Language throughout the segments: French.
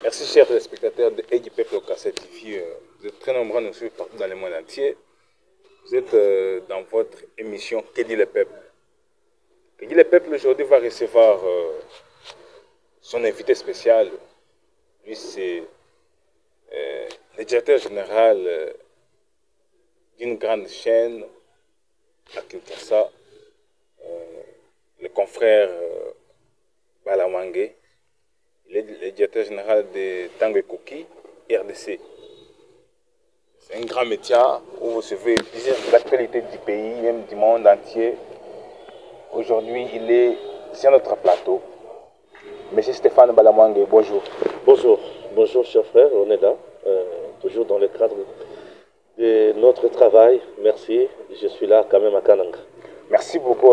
Merci chers téléspectateurs de Aide du Peuple au Cassette TV. Vous êtes très nombreux à nous suivre partout dans le monde entier. Vous êtes dans votre émission Que dit le peuple. Que dit le peuple aujourd'hui va recevoir son invité spécial. Lui c'est le directeur général d'une grande chaîne à Kinshasa, le confrère Balamwangé. Il est le directeur général de Tango Koki, RDC. C'est un grand métier où vous recevez plusieurs actualités du pays, même du monde entier. Aujourd'hui, il est sur notre plateau. Monsieur Stéphane Balamwangé, bonjour. Bonjour, bonjour chers frères, on est là, toujours dans le cadre de notre travail. Merci, je suis là quand même à Kananga. Merci beaucoup,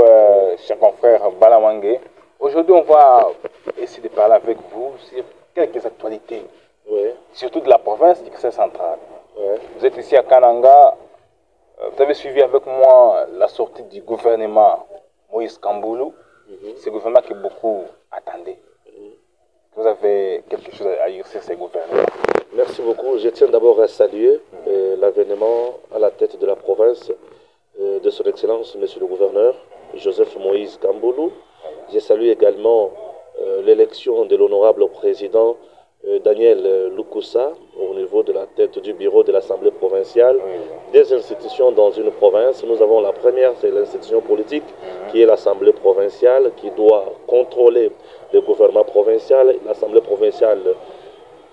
cher confrère Balamwangé. Aujourd'hui, on va essayer de parler avec vous sur quelques actualités, surtout de la province du Kassai central. Vous êtes ici à Kananga, vous avez suivi avec moi la sortie du gouvernement Moïse Kamboulou, ce gouvernement que beaucoup attendaient. Vous avez quelque chose à dire sur ces gouvernements? Merci beaucoup. Je tiens d'abord à saluer l'avènement à la tête de la province de son Excellence, Monsieur le Gouverneur, Joseph Moïse Kamboulou. Je salue également l'élection de l'honorable président Daniel Lukusa au niveau de la tête du bureau de l'Assemblée provinciale. Des institutions dans une province, nous avons la première, c'est l'institution politique qui est l'Assemblée provinciale qui doit contrôler le gouvernement provincial. L'Assemblée provinciale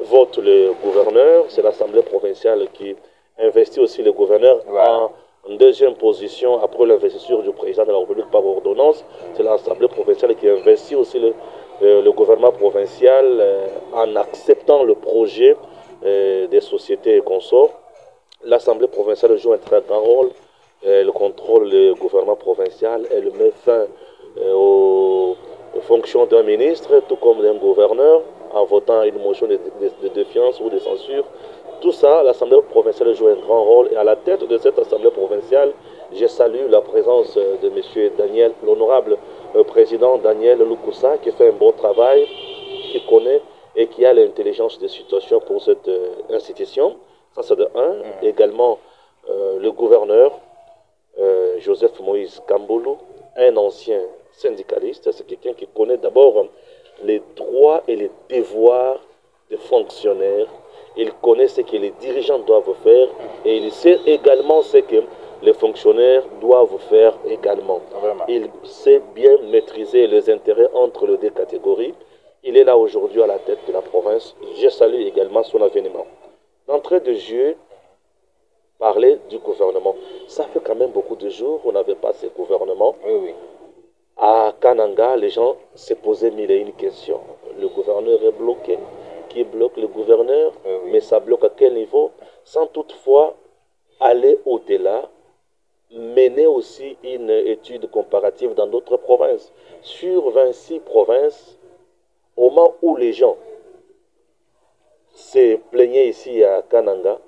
vote le gouverneur, c'est l'Assemblée provinciale qui investit aussi le gouverneur en deuxième position après l'investiture du président de la République par ordonnance. C'est l'Assemblée provinciale qui investit aussi le gouvernement provincial en acceptant le projet des sociétés et consorts. L'Assemblée provinciale joue un très grand rôle. Elle contrôle le gouvernement provincial, elle met fin aux fonctions d'un ministre, tout comme d'un gouverneur, en votant une motion de défiance ou de censure. Tout ça, l'Assemblée provinciale joue un grand rôle. Et à la tête de cette Assemblée provinciale, je salue la présence de M. Daniel, l'honorable président Daniel Lukusa, qui fait un bon travail, qui connaît et qui a l'intelligence de situation pour cette institution. Ça, c'est de un. Également, le gouverneur Joseph Moïse Kamboulou, un ancien syndicaliste. C'est quelqu'un qui connaît d'abord les droits et les devoirs des fonctionnaires. Il connaît ce que les dirigeants doivent faire et il sait également ce que les fonctionnaires doivent faire également. Vraiment. Il sait bien maîtriser les intérêts entre les deux catégories. Il est là aujourd'hui à la tête de la province. Je salue également son avènement. D'entrée de jeu, parler du gouvernement. Ça fait quand même beaucoup de jours qu'on n'avait pas ce gouvernement. À Kananga, les gens se posaient mille et une questions. Le gouverneur est bloqué. Qui bloque le gouverneur? Mais ça bloque à quel niveau? Sans toutefois aller au-delà, mener aussi une étude comparative dans d'autres provinces. Sur 26 provinces, au moment où les gens se plaignaient ici à Kananga,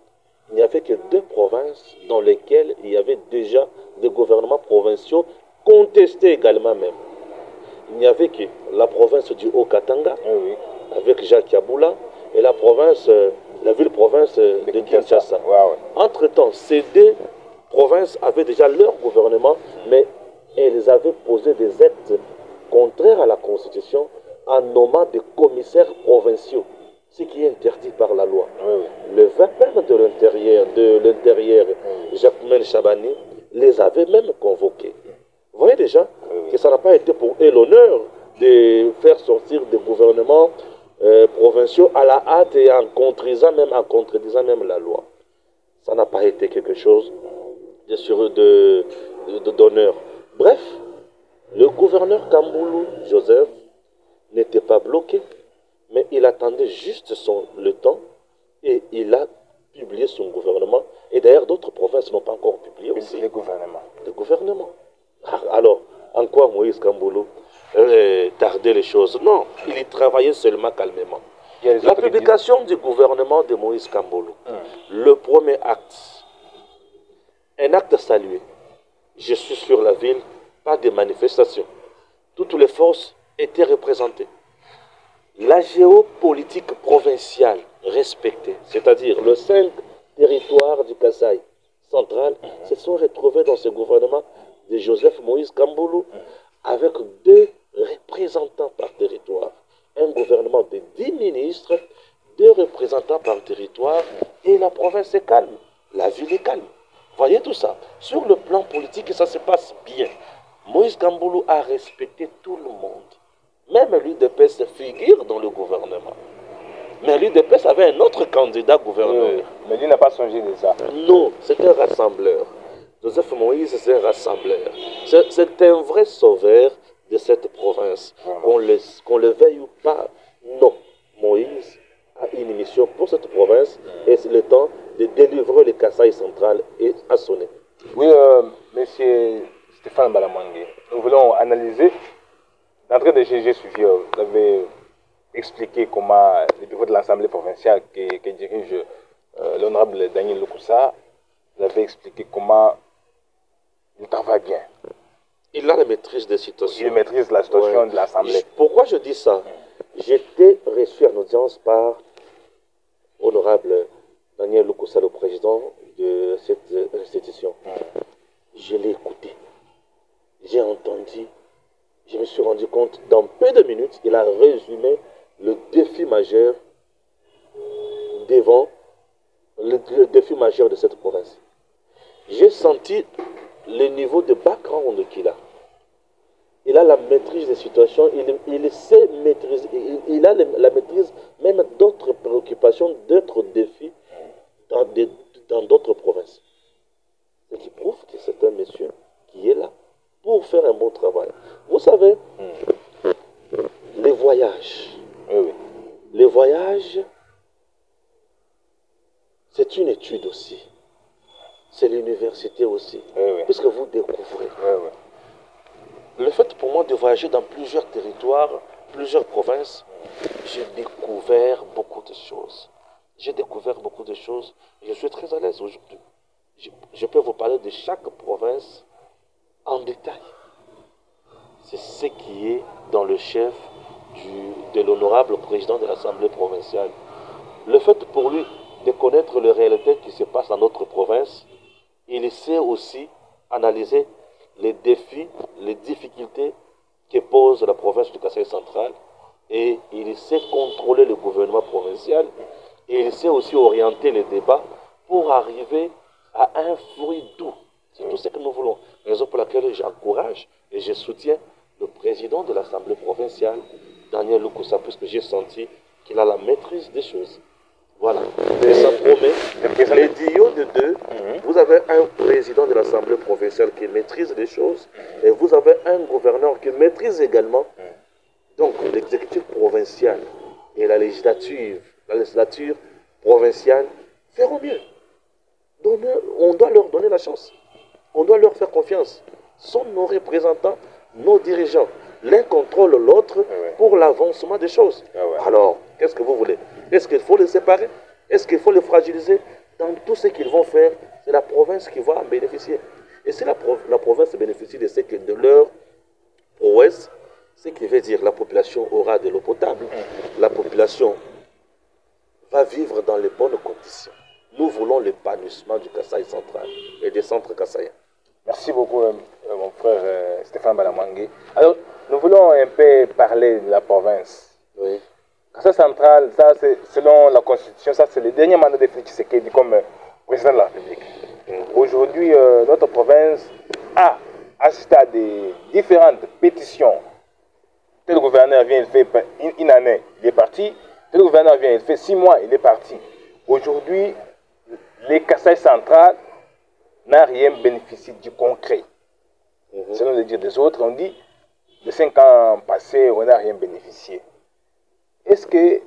il n'y avait que 2 provinces dans lesquelles il y avait déjà des gouvernements provinciaux contestés également même. Il n'y avait que la province du Haut-Katanga, avec Jacques Yaboula, et la ville-province de Kinshasa. Entre-temps, ces 2 provinces avaient déjà leur gouvernement, mais elles avaient posé des actes contraires à la Constitution en nommant des commissaires provinciaux, ce qui est interdit par la loi. Le vainqueur de l'intérieur, Jacquemin Chabani, les avait même convoqués. Vous voyez déjà que ça n'a pas été pour eux l'honneur de faire sortir des gouvernements provinciaux à la hâte et en contredisant même la loi. Ça n'a pas été quelque chose d'honneur. Bref, le gouverneur Kamboulou, Joseph, n'était pas bloqué, mais il attendait juste le temps et il a publié son gouvernement. Et d'ailleurs, d'autres provinces n'ont pas encore publié aussi. Le gouvernement. Le gouvernement. Alors, en quoi Moïse Kamboulou tardait les choses? Non, il y travaillait seulement calmement. La publication du gouvernement de Moïse Kamboulou, le premier acte, un acte salué. Je suis sur la ville, pas de manifestation. Toutes les forces étaient représentées. la géopolitique provinciale respectée, c'est-à-dire les 5 territoires du Kasaï central, se sont retrouvés dans ce gouvernement de Joseph Moïse Kamboulou avec 2 représentants par territoire. Un gouvernement de 10 ministres, 2 représentants par territoire, et la province est calme, la ville est calme. Voyez tout ça. Sur le plan politique, ça se passe bien. Moïse Kamboulou a respecté tout le monde. Même l'UDPS figure dans le gouvernement. Mais l'UDPS avait un autre candidat gouverneur. Mais lui n'a pas songé de ça. Non, c'est un rassembleur. Joseph Moïse, c'est un rassembleur. C'est un vrai sauveur de cette province. Qu'on le veuille ou pas, non. Moïse a une mission pour cette province et c'est le temps de délivrer le Kasaï central et à sonner. Oui, monsieur Stéphane Balamangé, nous voulons analyser. D'entrée de GG suivi, vous avez expliqué comment le bureau de l'Assemblée provinciale que dirige l'honorable Daniel Loukoussa, vous avez expliqué comment il travaille bien. Il a la maîtrise des situations. Il maîtrise la situation de l'Assemblée. Pourquoi je dis ça? J'étais reçu en audience par honorable Daniel Loukoussa, le président de cette institution. Je l'ai écouté. J'ai entendu. Je me suis rendu compte, dans peu de minutes, il a résumé le défi majeur devant le défi majeur de cette province. J'ai senti le niveau de background qu'il a. Il a la maîtrise des situations, il sait maîtriser, il a la maîtrise même d'autres préoccupations, d'autres défis dans d'autres provinces. Ce qui prouve que c'est un monsieur qui est là pour faire un bon travail. Vous savez, les voyages, les voyages, c'est une étude aussi. C'est l'université aussi. Puisque vous découvrez. Le fait pour moi de voyager dans plusieurs territoires, plusieurs provinces, j'ai découvert beaucoup de choses. J'ai découvert beaucoup de choses. Je suis très à l'aise aujourd'hui. Je peux vous parler de chaque province en détail. C'est ce qui est dans le chef de l'honorable président de l'Assemblée provinciale. Le fait pour lui de connaître les réalités qui se passent dans notre province, il sait aussi analyser les défis, les difficultés que pose la province du Kasaï central, et il sait contrôler le gouvernement provincial, et il sait aussi orienter les débats pour arriver à un fruit doux. C'est tout ce que nous voulons. Raison pour laquelle j'encourage et je soutiens le président de l'Assemblée provinciale, Daniel Loukoussa, puisque j'ai senti qu'il a la maîtrise des choses. Voilà. Et ça promet, les dios de 2, vous avez un président de l'Assemblée provinciale qui maîtrise les choses, et vous avez un gouverneur qui maîtrise également. Donc l'exécutif provincial et la législature provinciale feront mieux. On doit leur donner la chance. On doit leur faire confiance. Ce sont nos représentants, nos dirigeants. L'un contrôle l'autre pour l'avancement des choses. Alors, qu'est-ce que vous voulez? Est-ce qu'il faut les séparer? Est-ce qu'il faut les fragiliser? Dans tout ce qu'ils vont faire, c'est la province qui va en bénéficier. Et si la province bénéficie de leur prouesse, ce qui veut dire la population aura de l'eau potable, la population va vivre dans les bonnes conditions. Nous voulons l'épanouissement du Kasaï central et des centres kassaïens. Merci beaucoup, mon frère Stéphane Balamangé. Alors, nous voulons un peu parler de la province. Oui. Kasaï central, ça, c'est selon la Constitution, ça, c'est le dernier mandat de Félix Tshisekedi comme président de la République. Aujourd'hui, notre province a assisté à des différentes pétitions. Tel gouverneur vient, il fait une année, il est parti. Tel gouverneur vient, il fait 6 mois, il est parti. Aujourd'hui, les Kasaï central n'a rien bénéficié du concret. Selon le dire des autres, on dit, de 5 ans passés, on n'a rien bénéficié. Est-ce que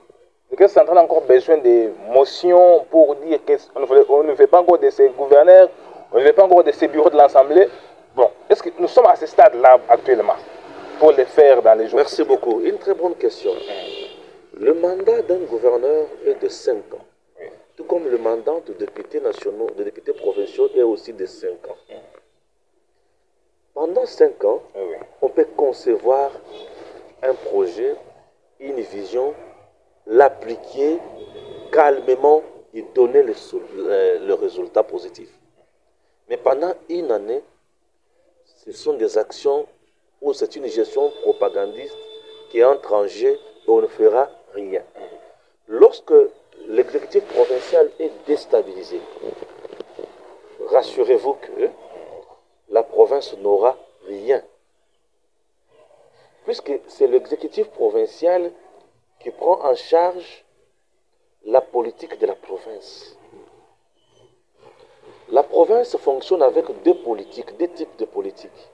le Kasaï central a encore besoin de motions pour dire qu'on ne fait pas encore de ces gouverneurs, on ne fait pas encore de ces bureaux de l'Assemblée? Bon, est-ce que nous sommes à ce stade-là actuellement pour le faire dans les jours? Merci beaucoup. Une très bonne question. Le mandat d'un gouverneur est de 5 ans. Tout comme le mandat de députés nationaux, de députés provinciaux est aussi de 5 ans. Pendant 5 ans, on peut concevoir un projet une vision, l'appliquer calmement et donner le résultat positif. Mais pendant une année, ce sont des actions où c'est une gestion propagandiste qui entre en jeu et on ne fera rien. Lorsque l'exécutif provincial est déstabilisé, rassurez-vous que la province n'aura rien. Puisque c'est l'exécutif provincial qui prend en charge la politique de la province. La province fonctionne avec deux politiques, deux types de politiques.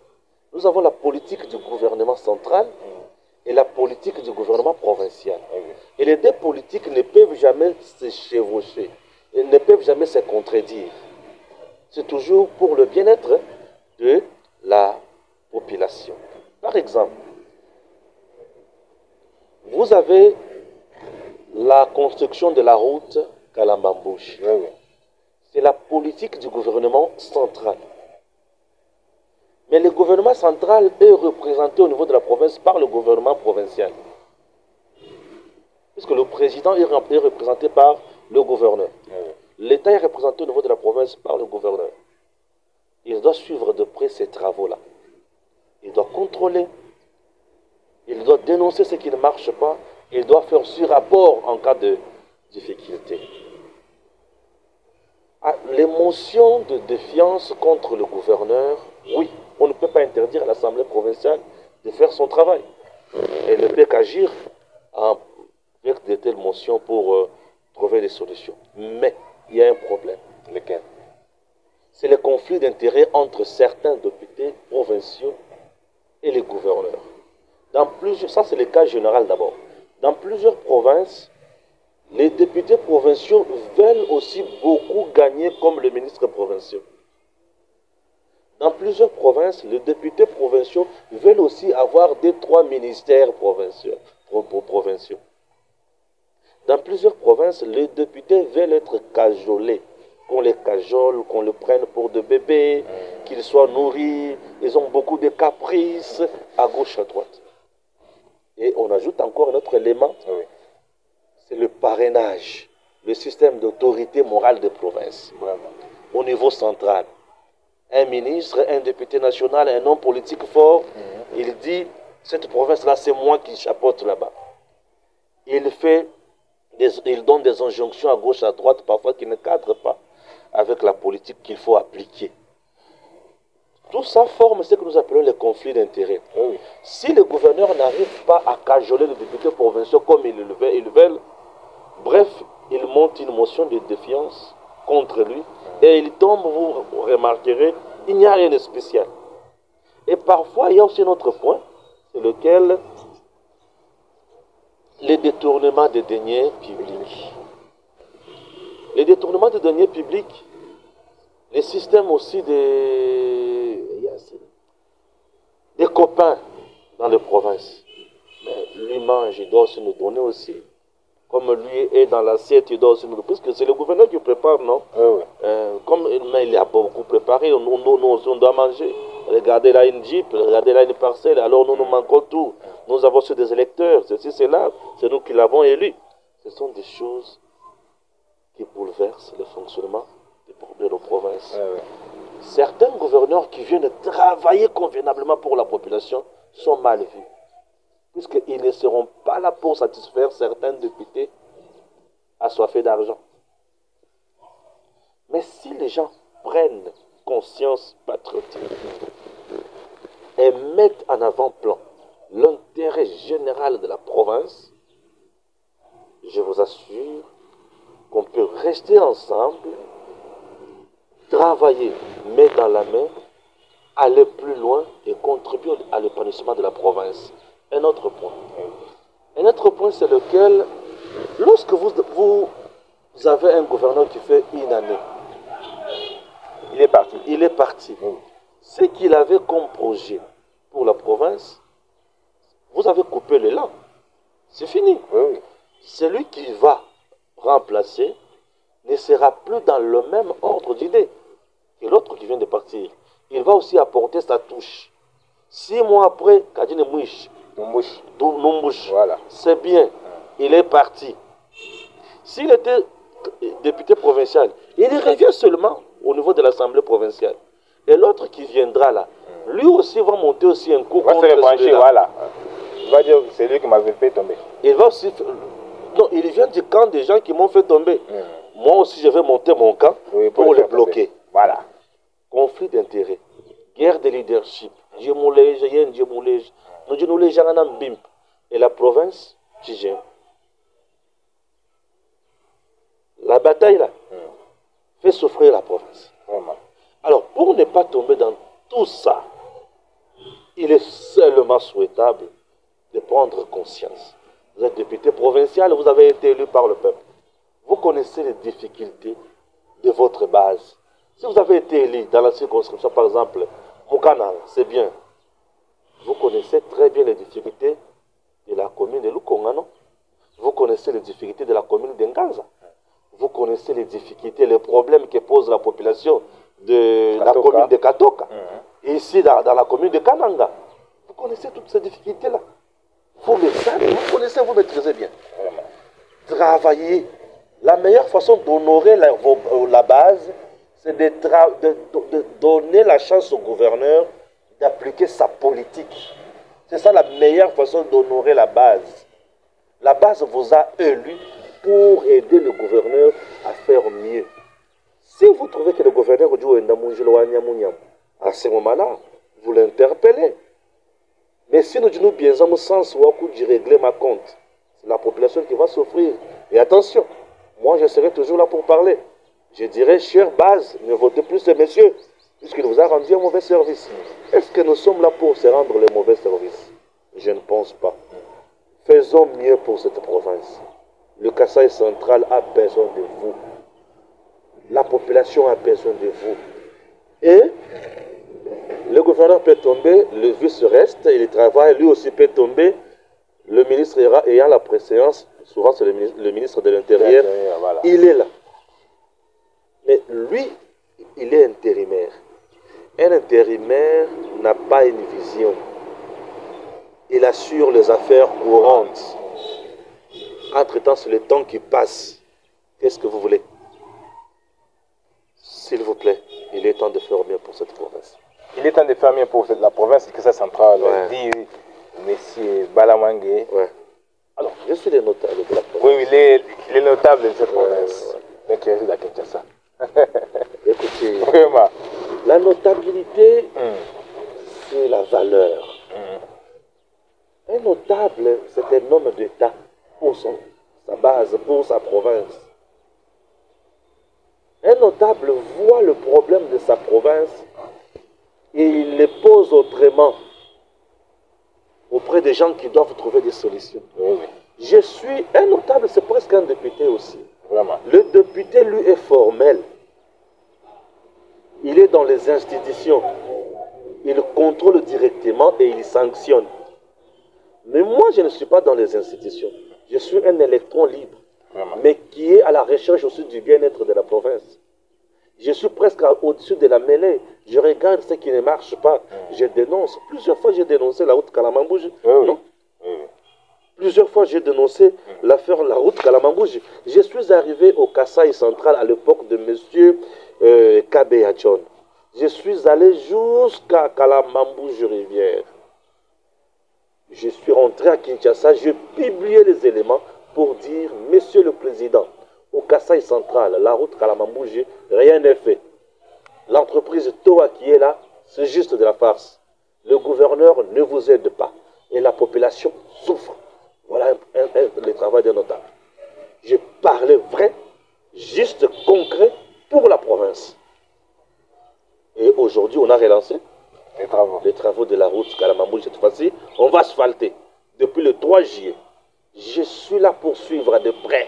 Nous avons la politique du gouvernement central et la politique du gouvernement provincial. Et les deux politiques ne peuvent jamais se chevaucher, et ne peuvent jamais se contredire. C'est toujours pour le bien-être de la population. Par exemple, vous avez la construction de la route Kalambambouche. C'est la politique du gouvernement central. Mais le gouvernement central est représenté au niveau de la province par le gouvernement provincial. Puisque le président est représenté par le gouverneur. L'État est représenté au niveau de la province par le gouverneur. Il doit suivre de près ces travaux-là. Il doit contrôler. Il doit dénoncer ce qui ne marche pas. Il doit faire sur rapport en cas de difficulté. L'émotion de défiance contre le gouverneur, oui, on ne peut pas interdire à l'Assemblée provinciale de faire son travail. Elle ne peut qu'agir avec de telles motions pour trouver des solutions. Mais il y a un problème. Lequel? C'est le conflit d'intérêts entre certains députés provinciaux et les gouverneurs. Ça, c'est le cas général d'abord. Dans plusieurs provinces, les députés provinciaux veulent aussi beaucoup gagner comme les ministres provinciaux. Dans plusieurs provinces, les députés provinciaux veulent aussi avoir 2-3 ministères provinciaux. Dans plusieurs provinces, les députés veulent être cajolés. Qu'on les cajole, qu'on les prenne pour des bébés, qu'ils soient nourris. Ils ont beaucoup de caprices à gauche, à droite. Et on ajoute encore un autre élément, c'est le parrainage, le système d'autorité morale des provinces. Au niveau central, un ministre, un député national, un homme politique fort, il dit, cette province-là, c'est moi qui chapeaute là-bas. Il donne des injonctions à gauche, à droite, parfois qui ne cadrent pas avec la politique qu'il faut appliquer. Tout ça forme ce que nous appelons les conflits d'intérêts. Si le gouverneur n'arrive pas à cajoler les députés provinciaux comme ils le veulent, bref, il monte une motion de défiance contre lui et il tombe, vous remarquerez, il n'y a rien de spécial. Et parfois, il y a aussi un autre point, c'est lequel les détournements des deniers publics. Les détournements des deniers publics, les systèmes aussi des copains dans les provinces. Mais lui mange, il doit aussi nous donner aussi. Comme lui est dans l'assiette, il doit aussi nous donner. Parce que c'est le gouverneur qui prépare, non? Comme il a beaucoup préparé, nous aussi on doit manger. Regardez là une jeep, regardez là une parcelle, alors nous manquons tout. Nous avons aussi des électeurs, ceci, cela, c'est nous qui l'avons élu. Ce sont des choses qui bouleversent le fonctionnement de nos provinces. Certains gouverneurs qui viennent travailler convenablement pour la population sont mal vus, puisqu'ils ne seront pas là pour satisfaire certains députés assoiffés d'argent. Mais si les gens prennent conscience patriotique et mettent en avant-plan l'intérêt général de la province, je vous assure qu'on peut rester ensemble, travailler main dans la main, aller plus loin et contribuer à l'épanouissement de la province. Un autre point, c'est lequel, lorsque vous avez un gouverneur qui fait une année, il est parti. Ce qu'il avait comme projet pour la province, vous avez coupé l'élan. C'est fini. Celui qui va remplacer ne sera plus dans le même ordre d'idée que l'autre qui vient de partir. Il va aussi apporter sa touche. 6 mois après, Kadine Mouich Numbush. Voilà. C'est bien. Il est parti. S'il était député provincial, il revient seulement au niveau de l'Assemblée provinciale. Et l'autre qui viendra là, lui aussi va monter aussi un coup contre celui-là. Voilà. Il va dire c'est lui qui m'avait fait tomber. Il va aussi... Non, il vient du camp des gens qui m'ont fait tomber. Moi aussi, je vais monter mon camp pour le bloquer. Tomber. Voilà. Conflit d'intérêts, guerre de leadership. Et la province, la bataille là, fait souffrir la province. Vraiment. Alors, pour ne pas tomber dans tout ça, il est seulement souhaitable de prendre conscience. Vous êtes député provincial, vous avez été élu par le peuple. Vous connaissez les difficultés de votre base. Si vous avez été élu dans la circonscription, par exemple, Moukana, c'est bien. Vous connaissez très bien les difficultés de la commune de Lukonga, non? Vous connaissez les difficultés de la commune d'Enganza. Vous connaissez les difficultés, les problèmes que pose la population de la commune de Katoka. Et ici, dans la commune de Kananga. Vous connaissez toutes ces difficultés-là. Vous connaissez, vous maîtrisez bien. Travailler. La meilleure façon d'honorer la base, c'est de donner la chance au gouverneur d'appliquer sa politique. C'est ça la meilleure façon d'honorer la base. La base vous a élu pour aider le gouverneur à faire mieux. Si vous trouvez que le gouverneur à ce moment-là, vous l'interpellez. Mais si nous disons bien dans le sens où je régler ma compte, c'est la population qui va souffrir. Et attention, moi je serai toujours là pour parler. Je dirais, chère base, ne votez plus ce monsieur, puisqu'il vous a rendu un mauvais service. Est-ce que nous sommes là pour se rendre les mauvais services? Je ne pense pas. Faisons mieux pour cette province. Le Kasaï central a besoin de vous. La population a besoin de vous. Et le gouverneur peut tomber, le vice reste, il travaille, lui aussi peut tomber. Le ministre ayant la préséance, souvent c'est le ministre de l'Intérieur, voilà. Il est là. Mais lui, il est intérimaire. Un intérimaire n'a pas une vision. Il assure les affaires courantes. Entre-temps, c'est le temps qui passe. Qu'est-ce que vous voulez? S'il vous plaît, il est temps de faire bien pour cette province. Il est temps de faire bien pour la province, que ça centrale, dit M. Balamangé. Ouais. Alors, je suis le notable de la province. Oui, il est notable de cette province. Mais qui réside à Kinshasa. Écoutez, vraiment. La notabilité, c'est la valeur. Un notable, c'est un homme d'État pour sa base, pour sa province. Un notable voit le problème de sa province et il les pose autrement auprès des gens qui doivent trouver des solutions. Oui. Je suis un notable, c'est presque un député aussi. Vraiment. Le député, lui, est formel. Il est dans les institutions. Il contrôle directement et il sanctionne. Mais moi, je ne suis pas dans les institutions. Je suis un électron libre. Vraiment. Mais qui est à la recherche aussi du bien-être de la province. Je suis presque au-dessus de la mêlée. Je regarde ce qui ne marche pas. Je dénonce. Plusieurs fois, j'ai dénoncé la route Kalamambouji. Non? Plusieurs fois, j'ai dénoncé l'affaire la route Kalamambouji. Je suis arrivé au Kasaï central à l'époque de M. Kabe Hachon. Je suis allé jusqu'à Kalamambouji rivière. Je suis rentré à Kinshasa, j'ai publié les éléments pour dire, Monsieur le Président, au Kasaï central, la route Kalamambouji, rien n'est fait. L'entreprise Toa qui est là, c'est juste de la farce. Le gouverneur ne vous aide pas. Et la population souffre. Voilà le travail des notables. Je parlais vrai, juste concret pour la province. Et aujourd'hui, on a relancé les travaux de la route Kalamambouji. Cette fois-ci, on va asphalter. Depuis le 3 juillet, je suis là pour suivre de près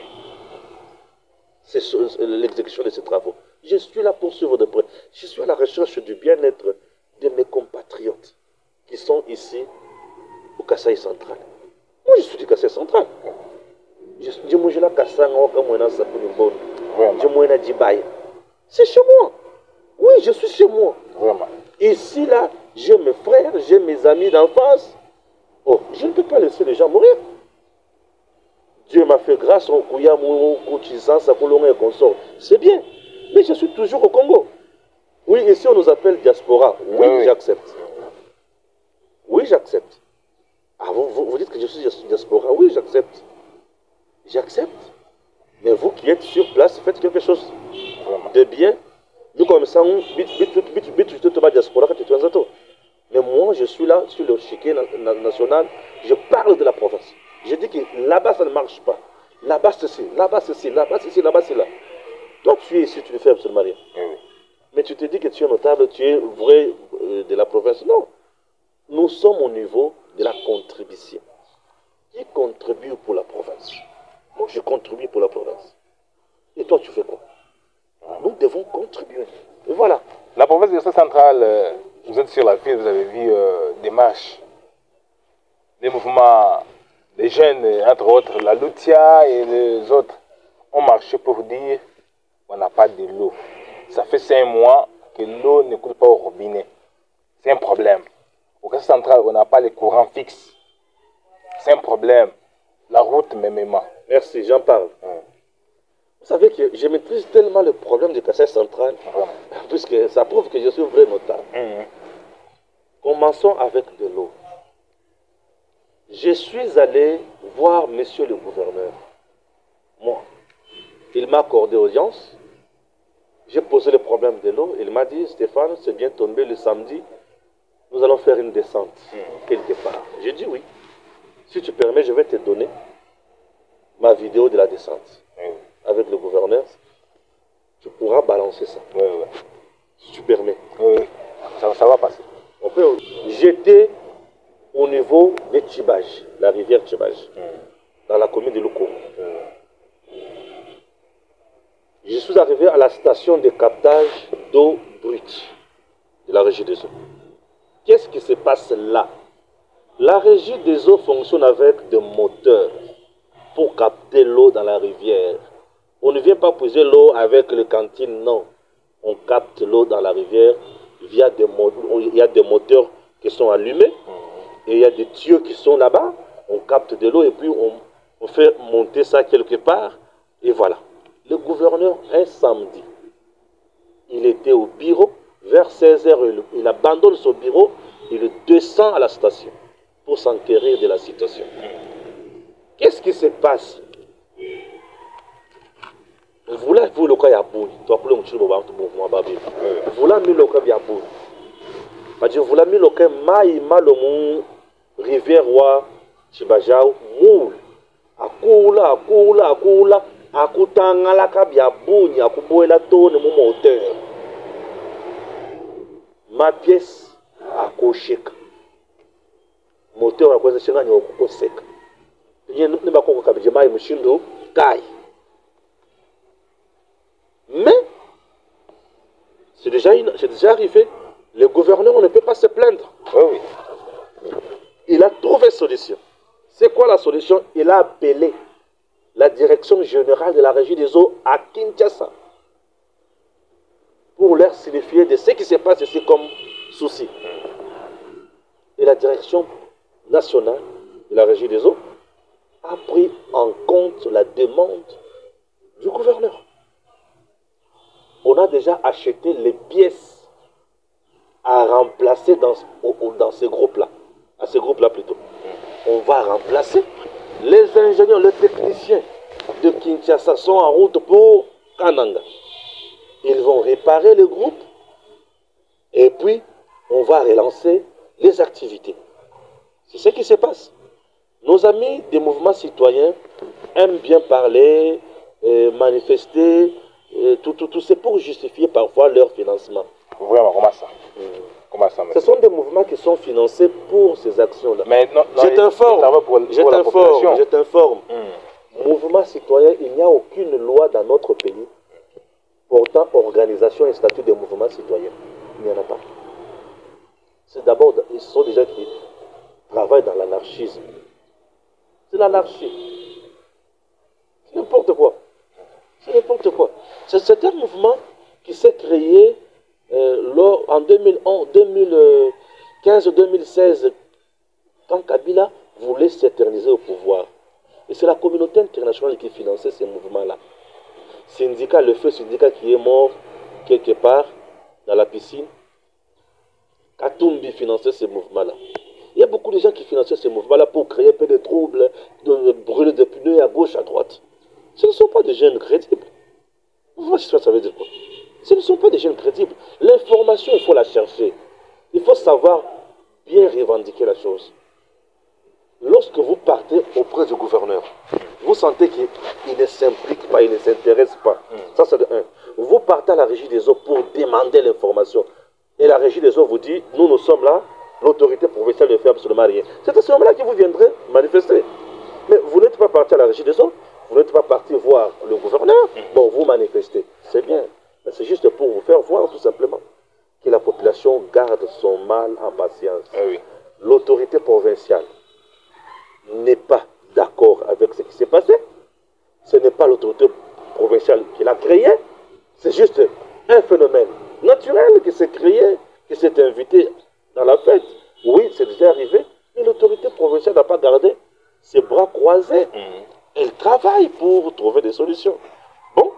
l'exécution de ces travaux. Je suis là pour suivre de près. Je suis à la recherche du bien-être de mes compatriotes qui sont ici au Kasaï central. Moi, je suis du Kasaï central. C'est chez moi. Oui, je suis chez moi. Vraiment. Ici, là, j'ai mes frères, j'ai mes amis d'enfance. Oh, je ne peux pas laisser les gens mourir. Dieu m'a fait grâce au Kouyamu, Kouchizan, Sakolonga et consorts. C'est bien. Mais je suis toujours au Congo. Oui, ici on nous appelle diaspora. Oui, Oui. j'accepte. Oui, j'accepte. Ah, vous dites que je suis diaspora. Oui, j'accepte. J'accepte. Mais vous qui êtes sur place, faites quelque chose de bien. Nous, comme ça, on diaspora. Mais moi, je suis là, sur le chiquet national. Je parle de la province. Je dis que là-bas, ça ne marche pas. Là-bas, ceci, là-bas, ceci, là-bas, ceci, là-bas, c'est là. Toi, tu es ici, tu ne fais absolument rien. Oui. Mais tu te dis que tu es notable, tu es vrai de la province. Non. Nous sommes au niveau de la contribution. Qui contribue pour la province? Moi, je contribue pour la province. Et toi, tu fais quoi? Nous devons contribuer. Et voilà. La province de centrale, vous êtes sur la ville, vous avez vu des marches, des mouvements, des jeunes, entre autres, la Lutia et les autres, ont marché pour dire qu'on n'a pas de l'eau. Ça fait 5 mois que l'eau ne coule pas au robinet. C'est un problème. Au Casse central, on n'a pas les courants fixes. C'est un problème. La route, même. Merci, j'en parle. Vous savez que je maîtrise tellement le problème du Casse central, puisque ça prouve que je suis vrai notable. Commençons avec de l'eau. Je suis allé voir monsieur le gouverneur. Moi. Il m'a accordé audience. J'ai posé le problème de l'eau. Il m'a dit, Stéphane, c'est bien tombé le samedi. Nous allons faire une descente quelque part. J'ai dit oui. Si tu permets, je vais te donner ma vidéo de la descente. Avec le gouverneur. Tu pourras balancer ça. Si tu permets. Oui, ça va passer. J'étais au niveau de Tchibage, la rivière Tchibage, dans la commune de Lukongo. Je suis arrivé à la station de captage d'eau brute de la régie des eaux. Qu'est-ce qui se passe là? La régie des eaux fonctionne avec des moteurs pour capter l'eau dans la rivière. On ne vient pas puiser l'eau avec le cantine, non. On capte l'eau dans la rivière via il y a des moteurs qui sont allumés et il y a des tuyaux qui sont là-bas. On capte de l'eau et puis on fait monter ça quelque part et voilà. Le gouverneur, un samedi, il était au bureau, vers 16h, il abandonne son bureau, il descend à la station pour s'enquérir de la situation. Qu'est-ce qui se passe? Voilà, vous le cas yaboui. Toi, pour le motif de mouvement babi. Voilà, mis le cas yaboui. Parce que voilà, mis le cas maï malomou rivière wa chibajao moule. Akula. Akutanga la kabia bouni, akuboela tone mon moteur. Ma pièce akosheka. Moteur a quoi c'est gagné au sec. Bien ne pas qu'on kabia mai mushindo kai. Mais c'est déjà arrivé. Le gouverneur, on ne peut pas se plaindre. Oui. Il a trouvé solution. C'est quoi la solution? Il a appelé la direction générale de la régie des eaux à Kinshasa pour leur signifier de ce qui se passe ici comme souci. Et la direction nationale de la régie des eaux a pris en compte la demande du gouverneur. On a déjà acheté les pièces à remplacer dans ces groupes-là. À ces groupes-là plutôt. On va remplacer. Les ingénieurs, les techniciens de Kinshasa sont en route pour Kananga. Ils vont réparer le groupe et puis on va relancer les activités. C'est ce qui se passe. Nos amis des mouvements citoyens aiment bien parler, manifester, tout c'est pour justifier parfois leur financement. Vraiment, comment ça Ce sont des mouvements qui sont financés pour ces actions-là. Mais non, je t'informe. Mouvement citoyen, il n'y a aucune loi dans notre pays portant organisation et statut des mouvements citoyens. Il n'y en a pas. C'est d'abord, ils sont déjà qui travaillent dans l'anarchisme. C'est l'anarchie. C'est n'importe quoi. C'est un mouvement qui s'est créé en 2015-2016 quand Kabila voulait s'éterniser au pouvoir. Et c'est la communauté internationale qui finançait ces mouvements-là. Syndicat, le feu syndicat qui est mort quelque part dans la piscine. Katumbi finançait ces mouvements-là. Il y a beaucoup de gens qui finançaient ces mouvements-là pour créer un peu de troubles, de brûler des pneus à gauche, à droite. Ce ne sont pas des jeunes crédibles. Vous voyez ce que ça veut dire quoi? Ce ne sont pas des jeunes crédibles. L'information, il faut la chercher. Il faut savoir bien revendiquer la chose. Lorsque vous partez auprès du gouverneur, vous sentez qu'il ne s'implique pas, il ne s'intéresse pas. Ça, c'est de un. Vous partez à la régie des eaux pour demander l'information. Et la régie des eaux vous dit, nous sommes là, l'autorité provinciale ne fait absolument rien. C'est à ce moment-là que vous viendrez manifester. Mais vous n'êtes pas parti à la régie des eaux, vous n'êtes pas parti voir le gouverneur, bon, vous manifestez. C'est bien. Mais c'est juste pour vous faire voir, tout simplement, que la population garde son mal en patience. Ah oui. L'autorité provinciale n'est pas d'accord avec ce qui s'est passé. Ce n'est pas l'autorité provinciale qui l'a créé. C'est juste un phénomène naturel qui s'est créé, qui s'est invité dans la fête. Oui, c'est déjà arrivé, mais l'autorité provinciale n'a pas gardé ses bras croisés. Elle travaille pour trouver des solutions. Bon,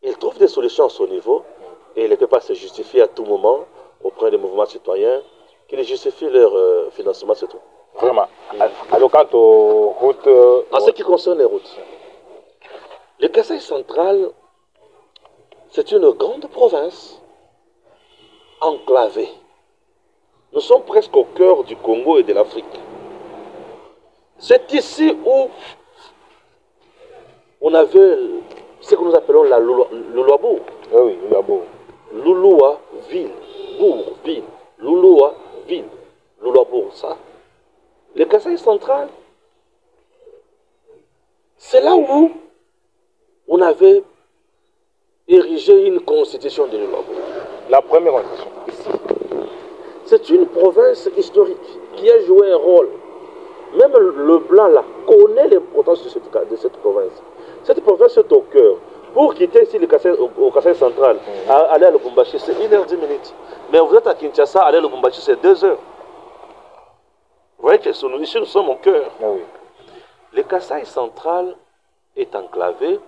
elle trouve des solutions à son niveau et elle ne peut pas se justifier à tout moment auprès des mouvements citoyens qui les justifient leur financement, c'est tout. Vraiment. Alors, quant aux routes... En ce qui concerne les routes, le Kasaï central, c'est une grande province enclavée. Nous sommes presque au cœur du Congo et de l'Afrique. C'est ici où on avait ce que nous appelons la Louloua-Bourg. Oui, Louloua-Bourg. Louloua-Ville. Bourg, ville. Louloua-Ville. Louloua-Bourg, ça. Le Kasaï central, c'est là où on avait érigé une constitution de Louloua-Bourg. La première constitution, ici. C'est une province historique qui a joué un rôle. Même le blanc là connaît l'importance de cette province. Cette province est au cœur. Pour quitter ici au Kasaï central, aller à Lubumbashi, c'est 1h10. Mais vous êtes à Kinshasa, aller à Lubumbashi, c'est 2 heures. Vous voyez que ici nous sommes au cœur. Ah oui. Le Kasaï central est enclavé.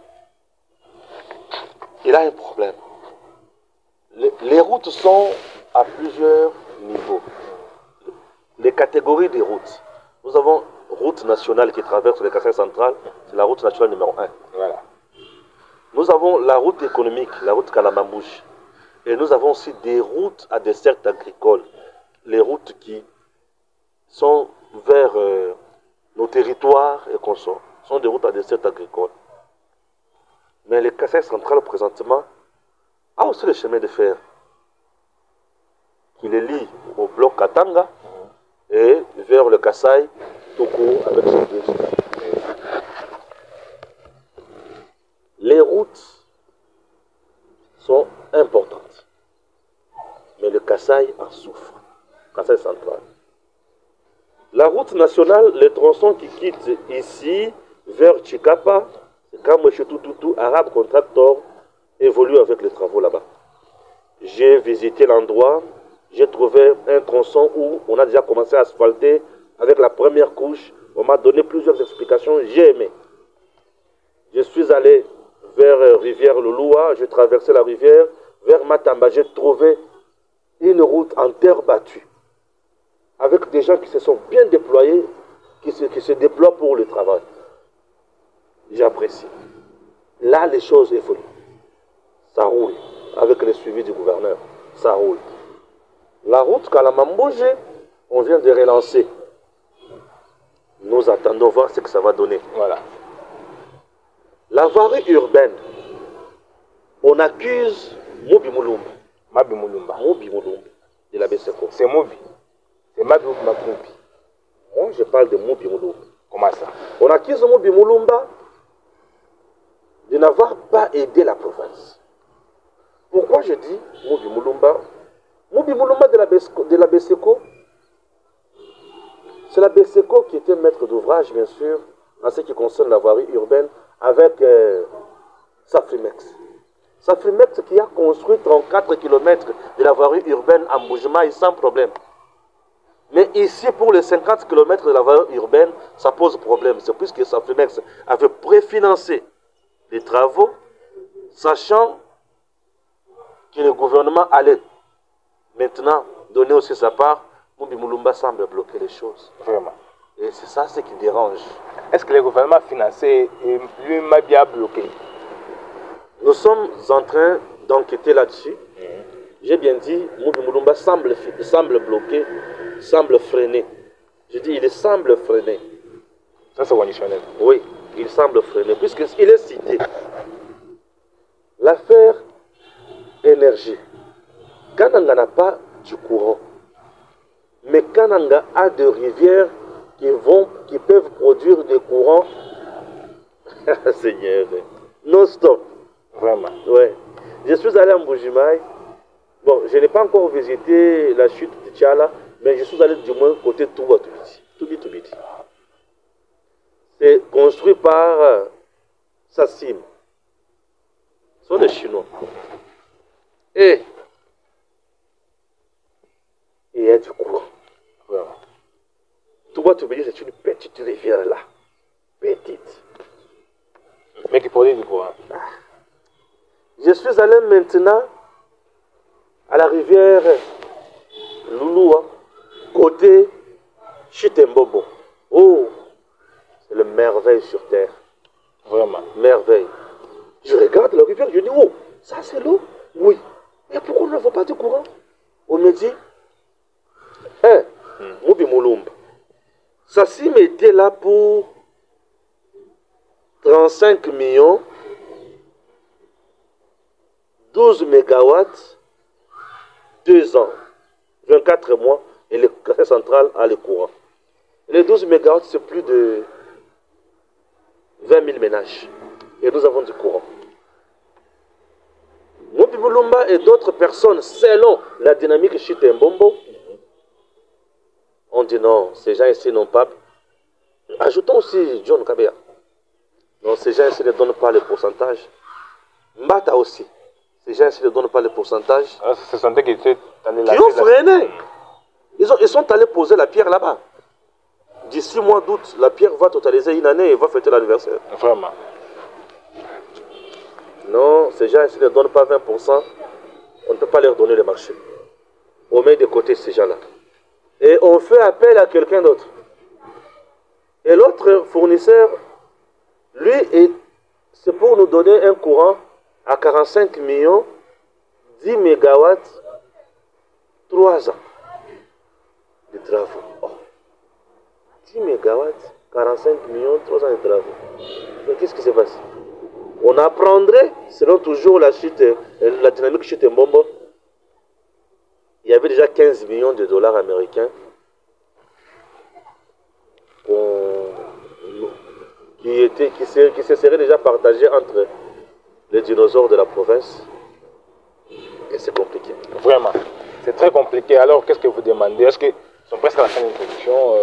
Il a un problème. Les routes sont à plusieurs niveaux. Les catégories des routes. Nous avons route nationale qui traverse le Kasaï central, c'est la route nationale numéro 1. Voilà. Nous avons la route économique, la route Kalamambouche. Et nous avons aussi des routes à dessert agricole. Les routes qui sont vers nos territoires et consorts. Sont des routes à dessert agricole. Mais le Kasaï central, présentement, a aussi le chemin de fer qui les lie au bloc Katanga et vers le Kasaï tout court avec son deux. Les routes sont importantes, mais le Kasaï en souffre. Kasaï central. La route nationale, les tronçons qui quittent ici vers Chikapa, Kamouchetututu, Arabe Contractor, évoluent avec les travaux là-bas. J'ai visité l'endroit, j'ai trouvé un tronçon où on a déjà commencé à asphalter avec la première couche. On m'a donné plusieurs explications, j'ai aimé. Je suis allé vers Rivière Louloua, j'ai traversé la rivière, vers Matamba, j'ai trouvé une route en terre battue, avec des gens qui se sont bien déployés, qui se déploient pour le travail. J'apprécie. Là, les choses évoluent. Ça roule, avec le suivi du gouverneur. Ça roule. La route Kalamambouge, on vient de relancer. Nous attendons voir ce que ça va donner. Voilà. La voirie urbaine, on accuse Mobi Moulumba. Mabi Moulumba. Mobi Moulumba, de la BCCO. C'est Mobi. C'est Mabi Moulumba. Moi, je parle de Mobi Moulumba. Comment ça? On accuse Mobi Moulumba de n'avoir pas aidé la province. Pourquoi je dis Mobi Moulumba? Mobi Moulumba de la BCCO, c'est la BCCO qui était maître d'ouvrage, bien sûr, en ce qui concerne la voirie urbaine, avec Safrimex. Safrimex qui a construit 34 km de la voirie urbaine en Mboujmaï sans problème. Mais ici, pour les 50 km de la voie urbaine, ça pose problème. C'est puisque Safrimex avait préfinancé les travaux, sachant que le gouvernement allait maintenant donner aussi sa part. Moubi Moulumba semble bloquer les choses. Vraiment. Et c'est ça ce qui dérange. Est-ce que le gouvernement financé lui-même bien bloqué? Nous sommes en train d'enquêter là-dessus. J'ai bien dit, Moubi Moulumba semble bloqué, semble freiner. Je dis, il semble freiner. Ça, c'est conditionnel. Oui, il semble freiner, puisqu'il est cité. L'affaire énergie. Kananga n'a pas du courant. Mais Kananga a des rivières qui peuvent produire des courants. Seigneur, non-stop. Vraiment. Ouais. Je suis allé en Mbujimaï. Bon, je n'ai pas encore visité la chute de Tchala, mais je suis allé du moins côté Toubi-Toubiti. C'est construit par Sassim. Ce sont des Chinois. Et il y a du courant. Vraiment. Touba-Toubiti, c'est une petite rivière là. Petite. Mais qui produit du courant. Je suis allé maintenant à la rivière Louloua, côté Chitembobo. Oh, c'est le merveille sur terre. Vraiment. Merveille. Je regarde la rivière, je dis, oh, ça c'est l'eau? Oui. Mais pourquoi on ne voit pas de courant? On me dit, Moubi Moulumba. Sassim était là pour 35 millions, 12 mégawatts, 2 ans, 24 mois, et le quartier central a le courant. Et les 12 mégawatts, c'est plus de 20 000 ménages. Et nous avons du courant. Moubi Moulumba et d'autres personnes, selon la dynamique Chitembombo, on dit non, ces gens ici n'ont pas. Ajoutons aussi John Kabea. Non, ces gens ici ne donnent pas le pourcentage. Mbata aussi. Ces gens ici ne donnent pas le pourcentage. Ah, ce sont eux qui étaient allés là. Qui ont freiné. Ils sont allés poser la pierre là-bas. D'ici mois d'août, la pierre va totaliser une année et va fêter l'anniversaire. Vraiment. Non, ces gens ici ne donnent pas 20%. On ne peut pas leur donner le marché. On met de côté ces gens-là. Et on fait appel à quelqu'un d'autre. Et l'autre fournisseur, lui, c'est pour nous donner un courant à 45 millions, 10 mégawatts, 3 ans de travaux. Oh. 10 mégawatts, 45 millions, 3 ans de travaux. Mais qu'est-ce qui se passe? On apprendrait, selon toujours la dynamique chute Mbombo, il y avait déjà 15 millions de dollars américains qui se seraient déjà partagés entre les dinosaures de la province. Et c'est compliqué. Vraiment. C'est très compliqué. Alors, qu'est-ce que vous demandez? Est-ce qu'ils sont presque à la fin de l'émission?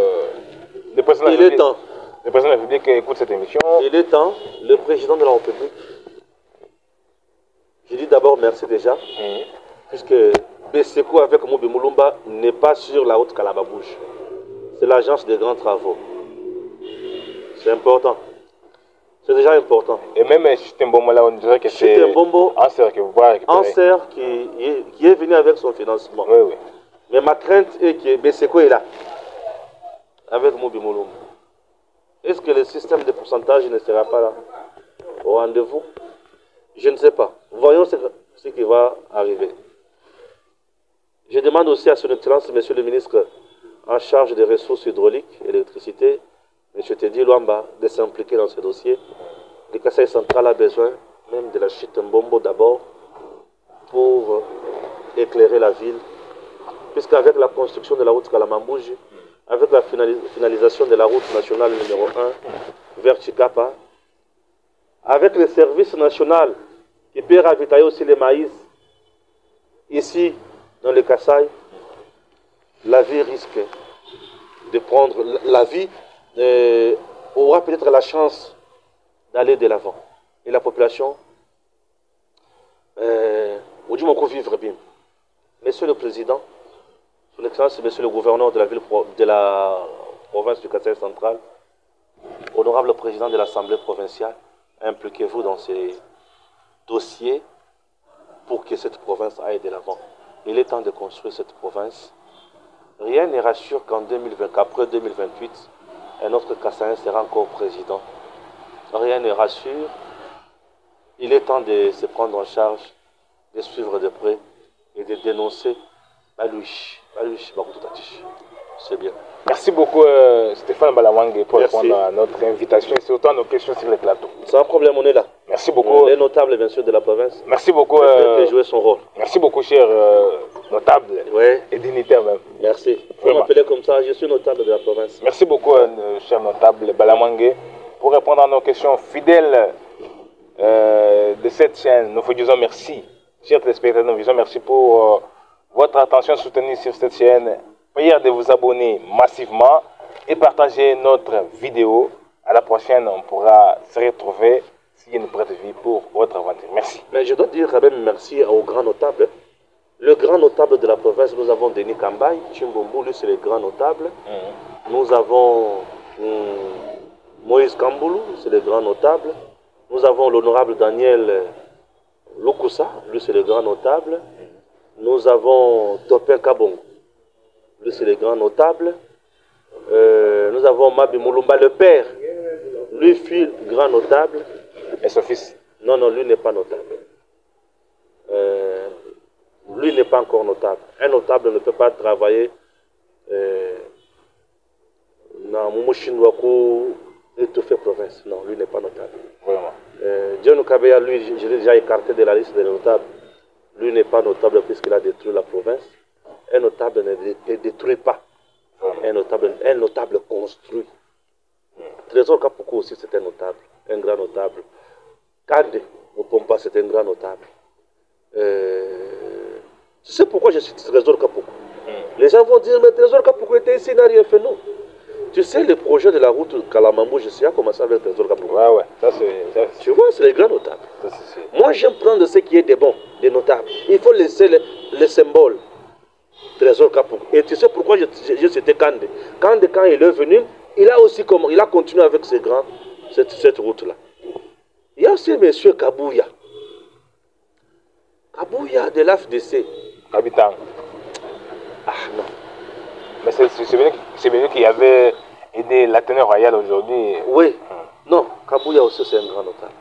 Le président Il est temps. Le président de la République écoute cette émission. Il est temps. Le président de la République. Je dis d'abord merci déjà. Puisque Beseko avec Moubi Moulumba n'est pas sur la haute Calababouche. C'est l'agence des grands travaux. C'est important. C'est déjà important. Et même Chitembombo là, on dirait que c'est Anser que vous voyez récupérer. Anser qui est venu avec son financement. Oui, oui. Mais ma crainte est que Beseko est là. Avec Moubi Moulumba. Est-ce que le système de pourcentage ne sera pas là au rendez-vous? Je ne sais pas. Voyons ce qui va arriver. Je demande aussi à son Excellence, Monsieur le ministre en charge des ressources hydrauliques et l'électricité, M. Teddy Luamba, de s'impliquer dans ce dossier. Le Kasaï central a besoin même de la chute Mbombo d'abord pour éclairer la ville. Puisqu'avec la construction de la route Kalamambouji, avec la finalisation de la route nationale numéro 1 vers Chikapa, avec le service national qui peut ravitailler aussi les maïs ici dans le Kasaï, la vie risque de prendre, la vie aura peut-être la chance d'aller de l'avant. Et la population, on dit qu'on vivre bien. Monsieur le Président, Son Excellence, Monsieur le gouverneur de la province du Kasaï central, honorable président de l'Assemblée provinciale, impliquez-vous dans ces dossiers pour que cette province aille de l'avant. Il est temps de construire cette province. Rien ne rassure qu'après 2028, un autre Kassaïen sera encore président. Rien ne rassure. Il est temps de se prendre en charge, de suivre de près et de dénoncer Balouche. C'est bien. Merci beaucoup Stéphane Balamangé pour répondre à notre invitation et surtout à nos questions sur le plateau. Sans problème, on est là. Merci beaucoup. Les notables, bien sûr, de la province. Merci beaucoup. Qui jouer son rôle. Merci beaucoup, cher notable et dignitaire même. Merci. Vous m'appelez comme ça, je suis notable de la province. Merci beaucoup, cher notable Balamangé, pour répondre à nos questions fidèles de cette chaîne. Nous vous disons merci. Chers téléspectateurs, nous vous disons merci pour votre attention soutenue sur cette chaîne. Prière de vous abonner massivement et partager notre vidéo. À la prochaine, on pourra se retrouver s'il y a une prête vie pour votre aventure. Merci. Mais je dois dire quand même merci aux grands notables. Le grand notable de la province, nous avons Denis Kambaye, Chimbombo, lui c'est le grand notable. Nous avons Moïse Kamboulou, c'est le grand notable. Nous avons l'honorable Daniel Lukusa, lui c'est le grand notable. Nous avons Topin Kabongo, lui c'est le grand notable. Nous avons Mabi Moulumba, le père, lui fut grand notable. Et son fils? Non, non, lui n'est pas notable. Lui n'est pas encore notable. Un notable ne peut pas travailler dans Moumouchinouakou et tout fait province. Non, lui n'est pas notable. Vraiment. John Kabeya, lui, je l'ai déjà écarté de la liste des notables. Lui n'est pas notable puisqu'il a détruit la province. Un notable ne détruit pas. Un notable construit. Trésor Kapoukou aussi, c'est un notable. Un grand notable. Kande Mopompa, c'est un grand notable. Tu sais pourquoi je suis Trésor Kapoukou? Les gens vont dire, mais Trésor Kapoukou était ici, il n'a rien fait, non. Tu sais, le projet de la route Kalamambou, je sais, a commencé avec Trésor Kapoukou. Ouais. Tu vois, c'est les grands notables. Moi, j'aime prendre ce qui est des bons, des notables. Il faut laisser les symboles. Trésor Kapoukou. Et tu sais pourquoi je cité Kande? Kande, quand il est venu, il a continué avec cette route-là. Il y a aussi M. Kabouya. Kabouya de l'AFDC. Habitant. Ah non. Mais c'est venu qui avait aidé la tenue royale aujourd'hui. Oui. Non, Kabouya aussi c'est un grand notable.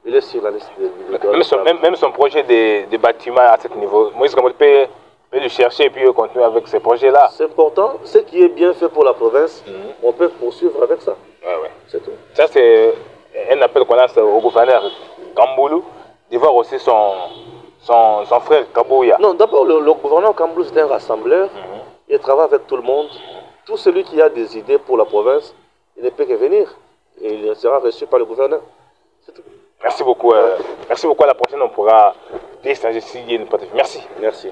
Il est sur la liste des même son projet de bâtiment à ce niveau, Moïse Kamboulou peut le chercher et puis continuer avec ces projets-là. C'est important. Ce qui est bien fait pour la province, on peut poursuivre avec ça. Ouais. C'est tout. Ça, c'est un appel qu'on lance au gouverneur Kamboulou de voir aussi son frère Kabouya. Non, d'abord, le gouverneur Kamboulou, c'est un rassembleur. Il travaille avec tout le monde. Tout celui qui a des idées pour la province, il ne peut que venir. Et il sera reçu par le gouverneur. C'est tout. Merci beaucoup. Merci beaucoup. À la prochaine, on pourra échanger s'il y a une partie. Merci. Merci.